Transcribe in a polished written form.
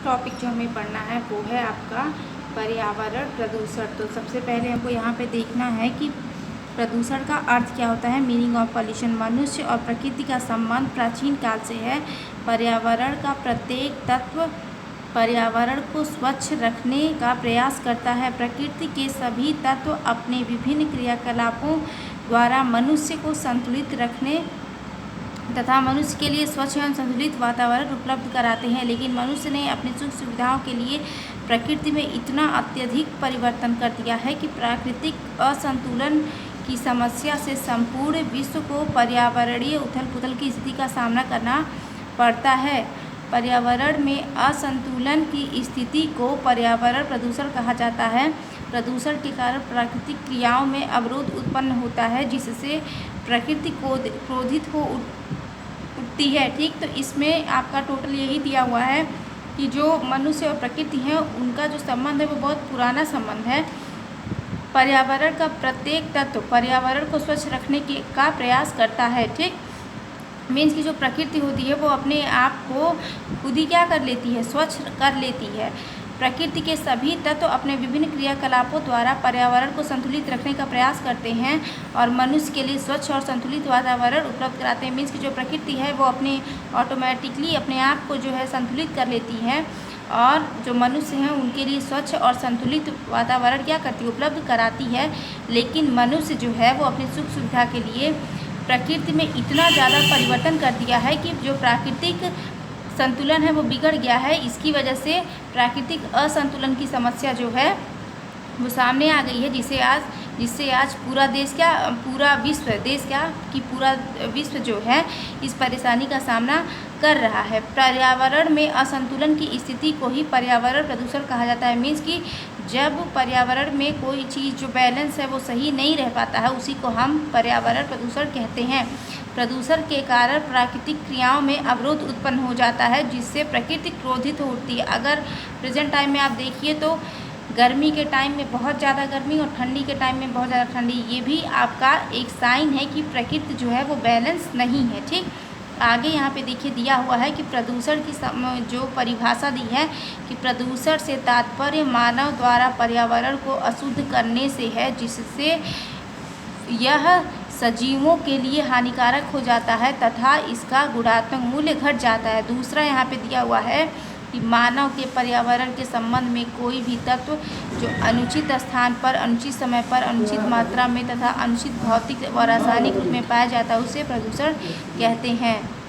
Topic जो हमें पढ़ना है वो है आपका पर्यावरण प्रदूषण। तो सबसे पहले हमको यहाँ पे देखना है कि प्रदूषण का अर्थ क्या होता है। Meaning of pollution. मनुष्य और प्रकृति का संबंध प्राचीन काल से है। पर्यावरण का प्रत्येक तत्व पर्यावरण को स्वच्छ रखने का प्रयास करता है। प्रकृति के सभी तत्व अपने विभिन्न क्रियाकलापों द्वारा मनुष्य को संतुलित रखने तथा मनुष्य के लिए स्वच्छ एवं संतुलित वातावरण उपलब्ध कराते हैं, लेकिन मनुष्य ने अपनी सुख सुविधाओं के लिए प्रकृति में इतना अत्यधिक परिवर्तन कर दिया है कि प्राकृतिक असंतुलन की समस्या से संपूर्ण विश्व को पर्यावरणीय उथल पुथल की स्थिति का सामना करना पड़ता है। पर्यावरण में असंतुलन की स्थिति को पर्यावरण प्रदूषण कहा जाता है। प्रदूषण के कारण प्राकृतिक क्रियाओं में अवरोध उत्पन्न होता है, जिससे प्रकृति को क्रोधित हो उठती है। ठीक, तो इसमें आपका टोटल यही दिया हुआ है कि जो मनुष्य और प्रकृति है उनका जो संबंध है वो बहुत पुराना संबंध है। पर्यावरण का प्रत्येक तत्व पर्यावरण को स्वच्छ रखने का प्रयास करता है। ठीक, मीन्स की जो प्रकृति होती है वो अपने आप को खुद ही क्या कर लेती है, स्वच्छ कर लेती है। प्रकृति के सभी तत्व अपने विभिन्न क्रियाकलापों द्वारा पर्यावरण को संतुलित रखने का प्रयास करते हैं और मनुष्य के लिए स्वच्छ और संतुलित वातावरण उपलब्ध कराते हैं। मीन्स की जो प्रकृति है वो अपने ऑटोमेटिकली अपने आप को जो है संतुलित कर लेती है और जो मनुष्य हैं उनके लिए स्वच्छ और संतुलित वातावरण क्या करती है, उपलब्ध कराती है। लेकिन मनुष्य जो है वो अपनी सुख सुविधा के लिए प्रकृति में इतना ज़्यादा परिवर्तन कर दिया है कि जो प्राकृतिक संतुलन है वो बिगड़ गया है। इसकी वजह से प्राकृतिक असंतुलन की समस्या जो है वो सामने आ गई है, जिससे आज पूरा विश्व जो है इस परेशानी का सामना कर रहा है। पर्यावरण में असंतुलन की स्थिति को ही पर्यावरण प्रदूषण कहा जाता है। मीन्स कि जब पर्यावरण में कोई चीज़ जो बैलेंस है वो सही नहीं रह पाता है, उसी को हम पर्यावरण प्रदूषण कहते हैं। प्रदूषण के कारण प्राकृतिक क्रियाओं में अवरोध उत्पन्न हो जाता है, जिससे प्रकृति क्रोधित होती है। अगर प्रेजेंट टाइम में आप देखिए तो गर्मी के टाइम में बहुत ज़्यादा गर्मी और ठंडी के टाइम में बहुत ज़्यादा ठंडी, ये भी आपका एक साइन है कि प्रकृति जो है वो बैलेंस नहीं है। ठीक, आगे यहाँ पे देखिए दिया हुआ है कि प्रदूषण की जो परिभाषा दी है कि प्रदूषण से तात्पर्य मानव द्वारा पर्यावरण को अशुद्ध करने से है, जिससे यह सजीवों के लिए हानिकारक हो जाता है तथा इसका गुणात्मक मूल्य घट जाता है। दूसरा यहाँ पे दिया हुआ है कि मानव के पर्यावरण के संबंध में कोई भी तत्व जो अनुचित स्थान पर, अनुचित समय पर, अनुचित मात्रा में तथा अनुचित भौतिक व रासायनिक रूप में पाया जाता है उसे प्रदूषण कहते हैं।